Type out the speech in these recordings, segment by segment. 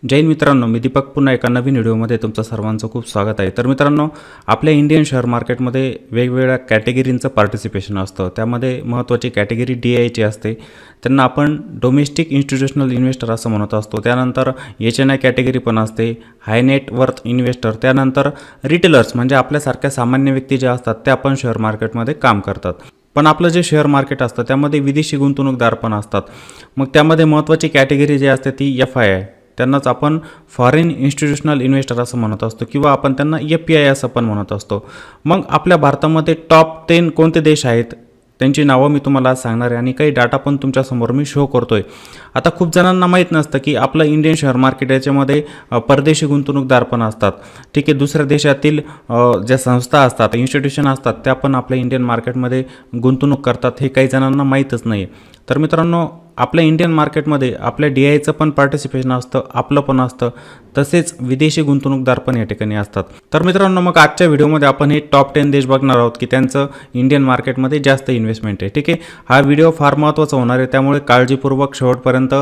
जय हिंद मित्रांनो, मी दीपक पुन्हा एका नवीन व्हिडिओमध्ये तुमचं सर्वांचं खूप स्वागत आहे। तर मित्रांनो, आपल्या इंडियन शेअर मार्केटमध्ये वेगवेगळ्या कॅटेगरींचं पार्टिसिपेशन असतं। त्यामध्ये महत्त्वाची कॅटेगरी DIची असते, त्यांना आपण डोमेस्टिक इन्स्टिट्यूशनल इन्व्हेस्टर असं म्हणत असतो। त्यानंतर HNI कॅटेगरी पण असते, हाय नेट वर्थ इन्व्हेस्टर। त्यानंतर रिटेलर्स म्हणजे आपल्यासारख्या सामान्य व्यक्ती जे असतात त्या पण शेअर मार्केटमध्ये काम करतात। पण आपलं जे शेअर मार्केट असतं त्यामध्ये विदेशी गुंतवणूकदार पण असतात। मग त्यामध्ये महत्त्वाची कॅटेगरी जी असते ती FI आहे, त्यांनाच आपण फॉरेन इन्स्टिट्यूशनल इन्व्हेस्टर असं म्हणत असतो किंवा आपण त्यांना FPI असं पण म्हणत असतो। मग आपल्या भारतामध्ये टॉप 10 कोणते देश आहेत त्यांची नावं मी तुम्हाला सांगणार आहे आणि काही डाटा पण तुमच्यासमोर मी शो करतोय। आता खूप जणांना माहीत नसतं की आपलं इंडियन शेअर मार्केट याच्यामध्ये परदेशी गुंतवणूकदार पण असतात। ठीक आहे, दुसऱ्या देशातील ज्या संस्था असतात, इन्स्टिट्यूशन असतात त्या पण आपल्या इंडियन मार्केटमध्ये गुंतवणूक करतात, हे काही जणांना माहीतच नाही। तर मित्रांनो, आपल्या इंडियन मार्केटमध्ये आपल्या DIचं पण पार्टिसिपेशन असतं, आपलं पण असतं, तसेच विदेशी गुंतवणूकदार पण या ठिकाणी असतात। तर मित्रांनो, मग आजच्या व्हिडिओमध्ये आपण हे टॉप 10 देश बघणार आहोत की त्यांचं इंडियन मार्केटमध्ये जास्त इन्व्हेस्टमेंट आहे। ठीक आहे, हा व्हिडिओ फार महत्त्वाचा होणार आहे, त्यामुळे काळजीपूर्वक शेवटपर्यंत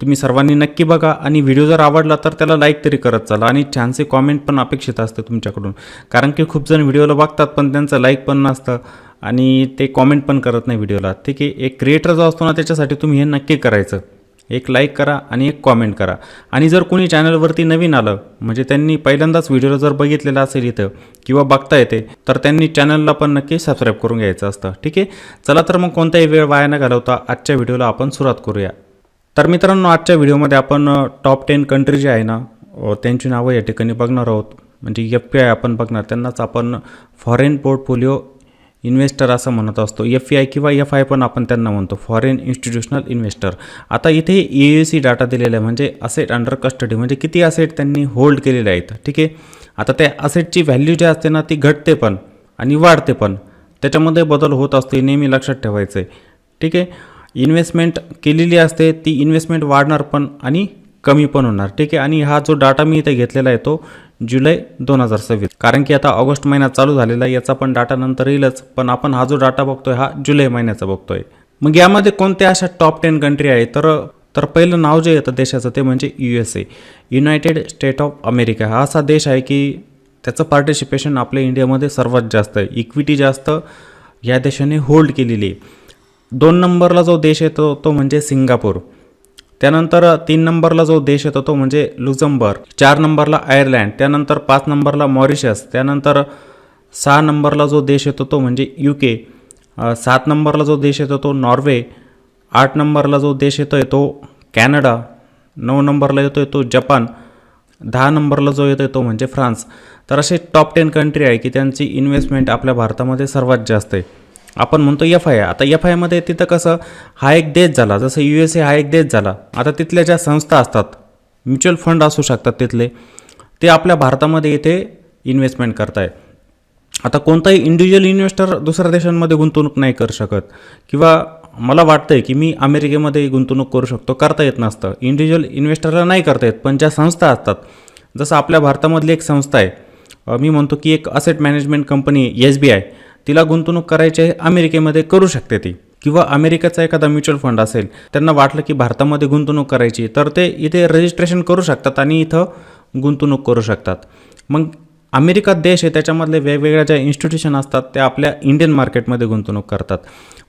तुम्ही सर्वांनी नक्की बघा आणि व्हिडिओ जर आवडला तर त्याला लाईक तरी करत चला आणि छानसे कॉमेंट पण अपेक्षित असते तुमच्याकडून, कारण की खूप जण व्हिडिओला बघतात पण त्यांचं लाईक पण नसतं आणि ते कॉमेंट पण करत नाही व्हिडिओला। ठीक आहे, एक क्रिएटर जो असतो ना त्याच्यासाठी तुम्ही हे नक्की करायचं, एक लाईक करा आणि एक कॉमेंट करा। आणि जर कोणी चॅनलवरती नवीन आलं म्हणजे त्यांनी पहिल्यांदाच व्हिडिओ जर बघितलेला असेल इथं किंवा बघता येते तर त्यांनी चॅनलला पण नक्की सबस्क्राईब करून घ्यायचं असतं। ठीक आहे, चला तर मग कोणताही वेळ वाया न घालवता आजच्या व्हिडिओला आपण सुरुवात करूया। तर मित्रांनो, आजच्या व्हिडिओमध्ये आपण टॉप 10 कंट्री जे आहे ना त्यांची नावं या ठिकाणी बघणार आहोत। म्हणजे FPI आपण बघणार, त्यांनाच आपण फॉरेन पोर्टफोलिओ इन्व्हेस्टर असं म्हणत असतो। FPI किंवा FI पण आपण त्यांना म्हणतो, फॉरेन इन्स्टिट्यूशनल इन्व्हेस्टर। आता इथे AUC डाटा दिलेला आहे, म्हणजे असेट अंडर कस्टडी, म्हणजे किती असेट त्यांनी होल्ड केलेले आहेत। ठीक आहे, आता त्या असेटची व्हॅल्यू जी असते ना ती घटते पण आणि वाढते पण, त्याच्यामध्ये बदल होत असते, नेहमी लक्षात ठेवायचं आहे। ठीक आहे, इन्व्हेस्टमेंट केलेली असते ती इन्व्हेस्टमेंट वाढणार पण आणि कमी पण होणार। ठीक आहे, आणि हा जो डाटा मी इथे घेतलेला आहे तो जुलै 2026, कारण की आता ऑगस्ट महिना चालू झालेला आहे, याचा पण डाटा नंतर येईलच, पण आपण हा जो डाटा बघतोय हा जुलै महिन्याचा बघतोय। मग यामध्ये कोणत्या अशा टॉप 10 कंट्री आहे तर पहिलं नाव जे येतं देशाचं ते म्हणजे USA, United state of America. हा असा देश आहे की त्याचं पार्टिसिपेशन आपल्या इंडियामध्ये सर्वात जास्त आहे, इक्विटी जास्त या देशाने होल्ड केलेली आहे। 2 नंबरला जो देश येतो तो म्हणजे सिंगापूर, त्यानंतर 3 नंबरला जो देश येतो तो म्हणजे लुक्झमबर्ग, 4 नंबरला आयर्लंड, त्यानंतर 5 नंबरला मॉरिशस, त्यानंतर 6 नंबरला जो देश येतो तो म्हणजे UK, 7 नंबरला जो देश येतो तो नॉर्वे, 8 नंबरला जो देश येतो तो कॅनडा, 9 नंबरला येतो तो जपान, 10 नंबरला जो येतो तो म्हणजे फ्रान्स। तर असे टॉप 10 कंट्री आहे की त्यांची इन्व्हेस्टमेंट आपल्या भारतामध्ये सर्वात जास्त आहे। आपण म्हणतो FI, आता FIमध्ये तिथं कसं हा एक देश झाला, जसं USA हा एक देश झाला, आता तिथल्या ज्या संस्था असतात, म्युच्युअल फंड असू शकतात तिथले, ते आपल्या भारतामध्ये इथे इन्व्हेस्टमेंट करताय। आता कोणताही इंडिव्हिज्युअल इन्व्हेस्टर दुसऱ्या देशांमध्ये गुंतवणूक नाही करू शकत, किंवा मला वाटतंय की मी अमेरिकेमध्ये गुंतवणूक करू शकतो, करता येत नसतं, इंडिव्हिज्युअल इन्व्हेस्टरला नाही करता येत। पण ज्या संस्था असतात, जसं आपल्या भारतामधली एक संस्था आहे, मी म्हणतो की एक असेट मॅनेजमेंट कंपनी SBI, तिला गुंतवणूक करायची आहे अमेरिकेमध्ये, करू शकते ती, किंवा अमेरिकेचा एखादा म्युच्युअल फंड असेल, त्यांना वाटलं की भारतामध्ये गुंतवणूक करायची तर ते इथे रजिस्ट्रेशन करू शकतात आणि इथं गुंतवणूक करू शकतात। मग अमेरिका देश आहे, त्याच्यामधले वेगवेगळ्या ज्या इन्स्टिट्यूशन असतात त्या आपल्या इंडियन मार्केटमध्ये गुंतवणूक करतात।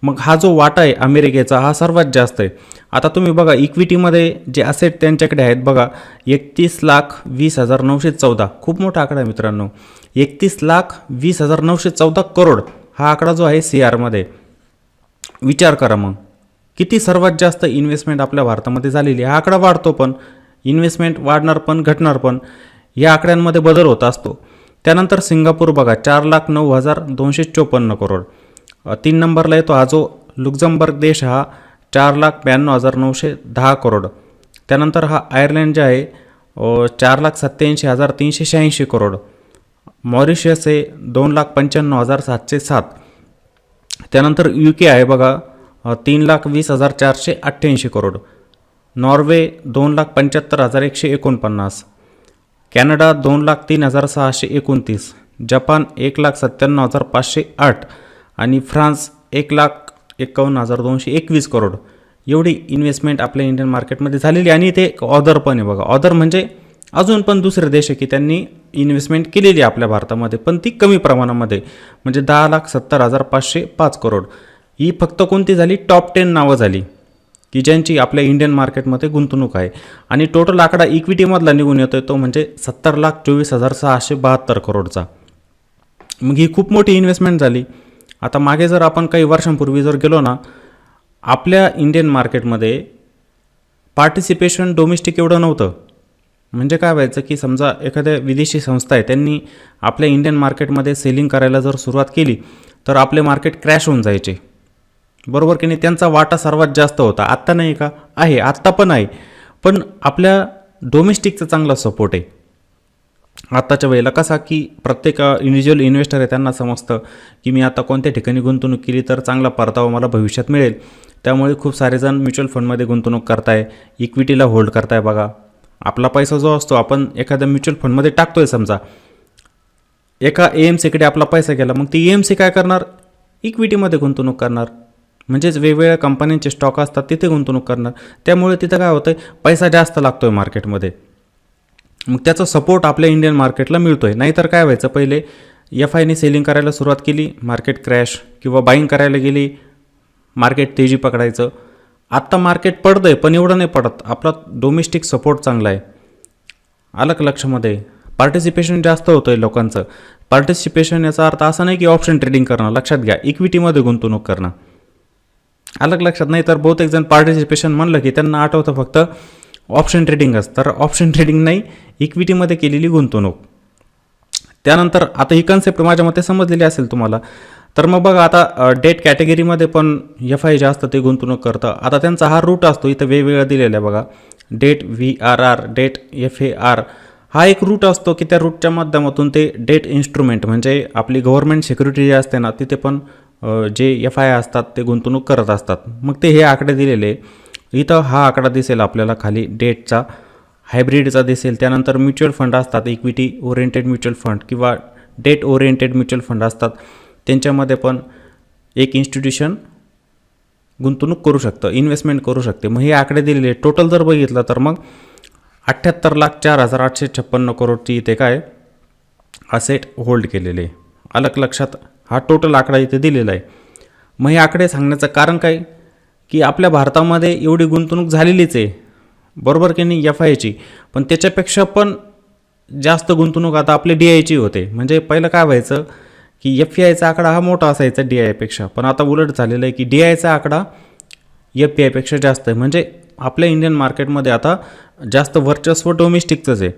मग हा जो वाटा आहे अमेरिकेचा हा सर्वात जास्त आहे। आता तुम्ही बघा इक्विटीमध्ये जे असेट त्यांच्याकडे आहेत बघा, 31,20,914, खूप मोठा आकडा आहे मित्रांनो, 31,20,914 करोड हा आकडा जो आहे CRमध्ये। विचार करा मग किती सर्वात जास्त इन्व्हेस्टमेंट आपल्या भारतामध्ये झालेली आहे। हा आकडा वाढतो पण, इन्व्हेस्टमेंट वाढणार पण घटणार पण, या आकड्यांमध्ये बदल होत असतो। त्यानंतर सिंगापूर बघा, 4,09,254 करोड। 3 नंबरला येतो हा जो लुक्झमबर्ग देश, हा 4,92,910 करोड। त्यानंतर हा आयर्लंड जे आहे 4,87,386 करोड। मॉरिशस आहे 2,95,707। त्यानंतर UK आहे बघा 3,20,488 करोड। नॉर्वे 2,75,149। कॅनडा 2,03,629। जपान 1,97,508 आणि फ्रान्स 1,51,221 करोड। एवढी इन्व्हेस्टमेंट आपल्या इंडियन मार्केटमध्ये झालेली. आणि ते ऑदर पण आहे बघा. ऑदर म्हणजे अजून पण दुसरे देश आहे की त्यांनी इन्व्हेस्टमेंट केलेली आहे आपल्या भारतामध्ये, पण ती कमी प्रमाणामध्ये. म्हणजे 10,70,505 करोड ही फक्त कोणती झाली, टॉप 10 नावं झाली की ज्यांची आपल्या इंडियन मार्केटमध्ये गुंतवणूक आहे. आणि टोटल आकडा इक्विटीमधला निघून येतो तो म्हणजे 70,24,672 करोडचा. मग ही खूप मोठी इन्व्हेस्टमेंट झाली. आता मागे जर आपण काही वर्षांपूर्वी जर गेलो ना, आपल्या इंडियन मार्केटमध्ये पार्टिसिपेशन डोमेस्टिक एवढं नव्हतं. म्हणजे काय व्हायचं की समजा एखाद्या विदेशी संस्था आहे त्यांनी आपल्या इंडियन मार्केटमध्ये सेलिंग करायला जर सुरुवात केली तर आपले मार्केट क्रॅश होऊन जायचे, बरोबर की नाही. त्यांचा वाटा सर्वात जास्त होता. आत्ता नाही का, आहे, आत्ता पण आहे, पण आपल्या डोमेस्टिकचा चांगला सपोर्ट आहे आत्ताच्या वेळेला. कसा की प्रत्येक इंडिव्हिज्युअल इन्व्हेस्टर आहे त्यांना समजतं की मी आता कोणत्या ठिकाणी गुंतवणूक केली तर चांगला परतावा मला भविष्यात मिळेल. त्यामुळे खूप सारेजण म्युच्युअल फंडमध्ये गुंतवणूक करताय, इक्विटीला होल्ड करताय. बघा, आपला पैसा जो असतो आपण एखाद्या म्युच्युअल फंडमध्ये टाकतोय, समजा एका AMCकडे आपला पैसा गेला, मग ती AMC काय करणार, इक्विटीमध्ये गुंतवणूक करणार. म्हणजेच वेगवेगळ्या कंपन्यांचे स्टॉक असतात तिथे गुंतवणूक करणार. त्यामुळे तिथं काय होतं, पैसा जास्त लागतोय मार्केटमध्ये. मग त्याचा सपोर्ट आपल्या इंडियन मार्केटला मिळतो आहे. नाहीतर काय व्हायचं, पहिले FIने सेलिंग करायला सुरुवात केली, मार्केट क्रॅश, किंवा बाईंग करायला गेली, मार्केट तेजी पकडायचं. आत्ता मार्केट पडतं आहे पण एवढं नाही पडत. आपला डोमेस्टिक सपोर्ट चांगला आहे. आलं का लक्षामध्ये, पार्टिसिपेशन जास्त होतं आहे लोकांचं. पार्टिसिपेशन याचा अर्थ असा नाही की ऑप्शन ट्रेडिंग करणं, लक्षात घ्या, इक्विटीमध्ये गुंतवणूक करणं. अलग लक्षात. नाही तर बहुतेक जण पार्टिसिपेशन म्हणलं की त्यांना आठवतं फक्त ऑप्शन ट्रेडिंगच. तर ऑप्शन ट्रेडिंग नाही, इक्विटीमध्ये केलेली गुंतवणूक. त्यानंतर आता ही कन्सेप्ट माझ्या मते समजलेली असेल तुम्हाला. तर मग बघा, आता डेट कॅटेगरीमध्ये पण FI जास्त ते गुंतवणूक करतं. आता त्यांचा हा रूट असतो, इथं वेगवेगळा दिलेला आहे बघा, डेट VRR, डेट FAR. हा एक रूट असतो की त्या रूटच्या माध्यमातून ते डेट इन्स्ट्रुमेंट म्हणजे आपली गव्हर्नमेंट सिक्युरिटी जी असते ना, तिथे पण जे FI असतात ते गुंतवणूक करत असतात. मग ते हे आकडे दिलेले. इथं हा आकडा दिसेल आपल्याला खाली, डेटचा, हायब्रिडचा दिसेल. त्यानंतर म्युच्युअल फंड असतात, इक्विटी ओरिएंटेड म्युच्युअल फंड किंवा डेट ओरिएंटेड म्युच्युअल फंड असतात. त्यांच्यामध्ये पण एक इन्स्टिट्यूशन गुंतवणूक करू शकतं, इन्व्हेस्टमेंट करू शकते. मग हे आकडे दिलेले. टोटल जर बघितलं तर मग 78,04,856 करोडची इथे काय असेट होल्ड केलेले. अलग लक्षात. हा टोटल आकडा इथे दिलेला आहे. मग हे आकडे सांगण्याचं कारण काय की आपल्या भारतामध्ये एवढी गुंतवणूक झालेलीच आहे, बरोबर की नाही, FIची. पण त्याच्यापेक्षा पण जास्त गुंतवणूक आता आपली DIची होते. म्हणजे पहिलं काय व्हायचं की FIचा आकडा हा मोठा असायचा DIपेक्षा, पण आता उलट झालेलं आहे की DIचा आकडा FIपेक्षा जास्त आहे. म्हणजे आपल्या इंडियन मार्केटमध्ये आता जास्त वर्चस्व डोमेस्टिकचंच आहे.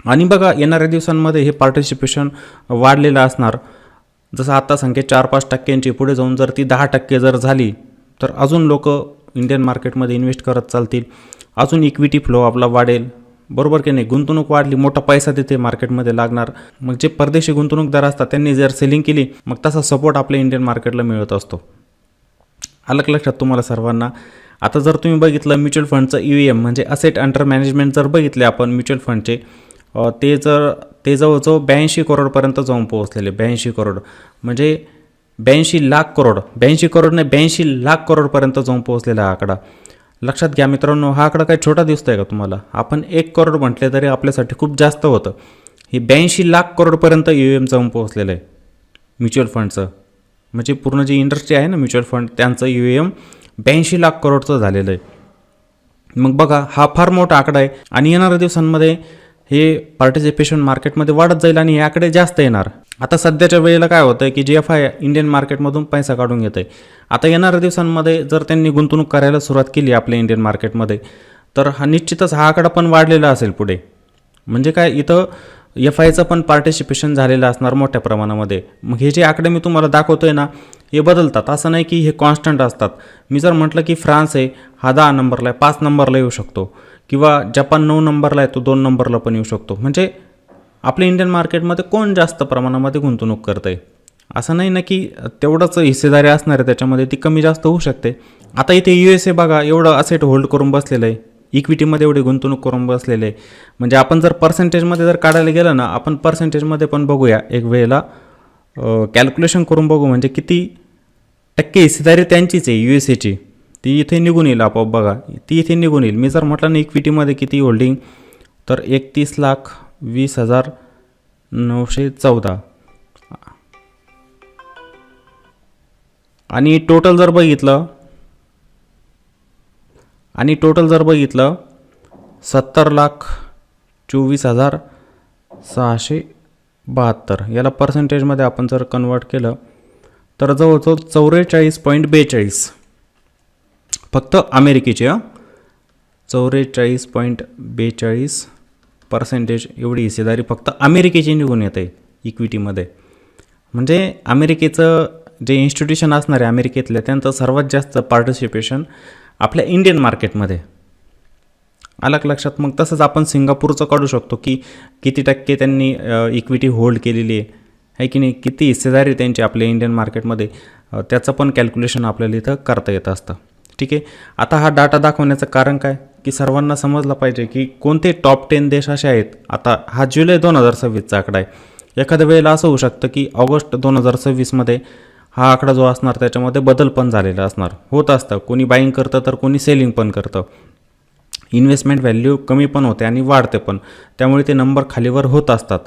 आणि बघा, येणाऱ्या दिवसांमध्ये हे पार्टिसिपेशन वाढलेलं असणार. जसं आता संख्या 4-5% पुढे जाऊन जर ती 10% जर झाली तर अजून लोक इंडियन मार्केटमध्ये इन्व्हेस्ट करत चालतील. अजून इक्विटी फ्लो आपला वाढेल, बरोबर की नाही. गुंतवणूक वाढली, मोठा पैसा तिथे मार्केटमध्ये लागणार. मग जे परदेशी गुंतवणूकदार असतात त्यांनी जर सेलिंग केली, मग तसा सपोर्ट आपल्या इंडियन मार्केटला मिळत असतो. अलग लक्षात तुम्हाला सर्वांना. आता जर तुम्ही बघितलं म्युच्युअल फंडचं EVM म्हणजे असेट अंडर मॅनेजमेंट जर बघितले आपण म्युच्युअल फंडचे, ते जवळजवळ 82 करोडपर्यंत जाऊन पोहोचलेले. 82 करोड म्हणजे 82 लाख करोड, 82 करोड नाही 82 लाख करोडपर्यंत जाऊन पोहोचलेला हा आकडा. लक्षात घ्या मित्रांनो, हा आकडा काही छोटा दिसतोय का तुम्हाला? आपण 1 करोड म्हटले तरी आपल्यासाठी खूप जास्त होतं. हे 82 लाख करोडपर्यंत EVM जाऊन पोहोचलेलं आहे म्युच्युअल फंडचं. म्हणजे पूर्ण जी इंडस्ट्री आहे ना म्युच्युअल फंड, त्यांचं EVM 82 लाख करोडचं झालेलं आहे. मग बघा, हा फार मोठा आकडा आहे. आणि येणाऱ्या दिवसांमध्ये हे पार्टिसिपेशन मार्केटमध्ये वाढत जाईल आणि हे आकडे जास्त येणार. आता सध्याच्या वेळेला काय होतं की जे FI इंडियन मार्केटमधून पैसा काढून घेत आहे. आता येणाऱ्या दिवसांमध्ये जर त्यांनी गुंतवणूक करायला सुरुवात केली आपल्या इंडियन मार्केटमध्ये, तर निश्चितच हा आकडा पण वाढलेला असेल पुढे. म्हणजे काय, इथं FIचं पण पार्टिसिपेशन झालेलं असणार मोठ्या प्रमाणामध्ये. मग हे जे आकडे मी तुम्हाला दाखवतोय ना, हे बदलतात. असं नाही की हे कॉन्स्टंट असतात. मी जर म्हटलं की फ्रान्स आहे हा 10 नंबरला आहे, 5 नंबरला येऊ शकतो, किंवा जपान 9 नंबरला आहे तो 2 नंबरला पण येऊ शकतो. म्हणजे आपल्या इंडियन मार्केटमध्ये कोण जास्त प्रमाणामध्ये गुंतवणूक करतं आहे, असं नाही ना की तेवढंच हिस्सेदारी असणार आहे त्याच्यामध्ये, ती कमी जास्त होऊ शकते. आता इथे USA बघा, एवढं असेट होल्ड करून बसलेलं आहे, इक्विटीमध्ये एवढी गुंतवणूक करून बसलेलं आहे. म्हणजे आपण जर पर्सेंटेजमध्ये जर काढायला गेलं ना, आपण पर्सेंटेजमध्ये पण बघूया एक वेळेला, कॅल्क्युलेशन करून बघू म्हणजे किती टक्के हिस्सेदारी त्यांचीच आहे USAची. ती इथे निघून येईल आपोआप बघा, ती इथे निघून येईल. मी जर म्हटलं ना इक्विटीमध्ये किती होल्डिंग, तर 31,20,914 आणि टोटल जर बघितलं 70,24,672. याला पर्सेंटेजमध्ये आपण जर कन्वर्ट केलं तर जवळजवळ 44.42 फक्त अमेरिकेची 44.42% एवढी हिस्सेदारी फक्त अमेरिकेची निघून येते इक्विटीमध्ये. म्हणजे अमेरिकेचं जे इन्स्टिट्यूशन असणार आहे अमेरिकेतल्या, त्यांचं सर्वात जास्त पार्टिसिपेशन आपल्या इंडियन मार्केटमध्ये. अलग लक्षात. मग तसंच आपण सिंगापूरचं काढू शकतो की किती टक्के त्यांनी इक्विटी होल्ड केलेली आहे की नाही, किती हिस्सेदारी त्यांची आपल्या इंडियन मार्केटमध्ये, त्याचं पण कॅल्क्युलेशन आपल्याला इथं करता येत असतं. ठीक आहे. आता हा डाटा दाखवण्याचं कारण काय की सर्वांना समजलं पाहिजे की कोणते टॉप 10 देश असे आहेत. आता हा जुलै 2026चा आकडा आहे. एखाद्या वेळेला असं होऊ शकतं की ऑगस्ट 2026मध्ये हा आकडा जो असणार त्याच्यामध्ये बदल पण झालेला असणार. होत असतं, कोणी बाईंग करतं तर कोणी सेलिंग पण करतं. इन्व्हेस्टमेंट व्हॅल्यू कमी पण होते आणि वाढते पण, त्यामुळे ते नंबर खालीवर होत असतात.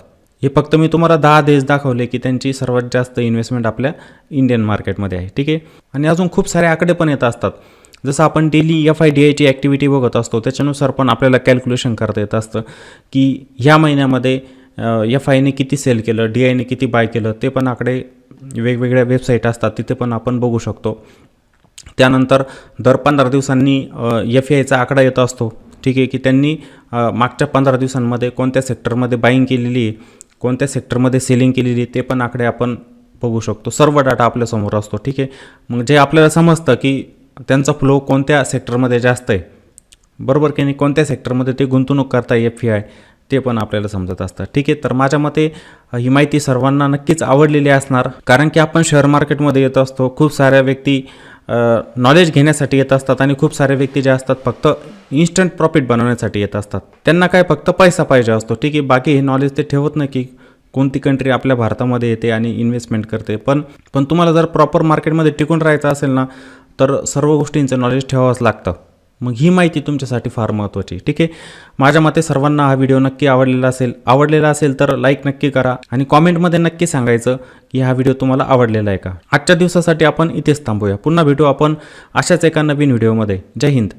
हे फक्त मी तुम्हाला 10 देश दाखवले की त्यांची सर्वात जास्त इन्व्हेस्टमेंट आपल्या इंडियन मार्केटमध्ये आहे. ठीक आहे. आणि अजून खूप सारे आकडे पण येत असतात. जसं आपण डेली FIDIची ॲक्टिव्हिटी बघत असतो, त्याच्यानुसार पण आपल्याला कॅल्क्युलेशन करता येत असतं की ह्या महिन्यामध्ये FIने किती सेल केलं, DIने किती बाय केलं, ते पण आकडे वेगवेगळ्या वेबसाईट असतात, तिथे पण आपण बघू शकतो. त्यानंतर दर 15 दिवसांनी FIचा आकडा येत असतो. ठीक आहे, की त्यांनी मागच्या 15 दिवसांमध्ये कोणत्या सेक्टरमध्ये बाईंग केलेली आहे, कोणत्या सेक्टरमध्ये सेलिंग केलेली आहे, ते पण आकडे आपण बघू शकतो. सर्व डाटा आपल्यासमोर असतो. ठीक आहे. मग जे आपल्याला समजतं की त्यांचा फ्लो कोणत्या सेक्टरमध्ये जास्त आहे, बरोबर की नाही, कोणत्या सेक्टरमध्ये ते गुंतवणूक करताय FI, ते पण आपल्याला समजत असतं. ठीक आहे. तर माझ्या मते ही माहिती सर्वांना नक्कीच आवडलेली असणार, कारण की आपण शेअर मार्केटमध्ये येत असतो, खूप साऱ्या व्यक्ती नॉलेज घेण्यासाठी येत असतात आणि खूप सारे व्यक्ती जे असतात फक्त इन्स्टंट प्रॉफिट बनवण्यासाठी येत असतात. त्यांना काय फक्त पैसा पाहिजे असतो. ठीक आहे. बाकी हे नॉलेज ते ठेवत नाही की कोणती कंट्री आपल्या भारतामध्ये येते आणि इन्व्हेस्टमेंट करते. पण तुम्हाला जर प्रॉपर मार्केटमध्ये टिकून राहायचं असेल ना, तर सर्व गोष्टींचं नॉलेज ठेवावंच लागतं. मग ही माहिती तुमच्यासाठी फार महत्त्वाची. ठीक आहे. माझ्या मते सर्वांना हा व्हिडिओ नक्की आवडलेला असेल तर लाईक नक्की करा आणि कॉमेंटमध्ये नक्की सांगायचं की हा व्हिडिओ तुम्हाला आवडलेला आहे का. आजच्या दिवसासाठी आपण इथेच थांबूया. पुन्हा भेटू आपण अशाच एका नवीन व्हिडिओमध्ये. जय हिंद.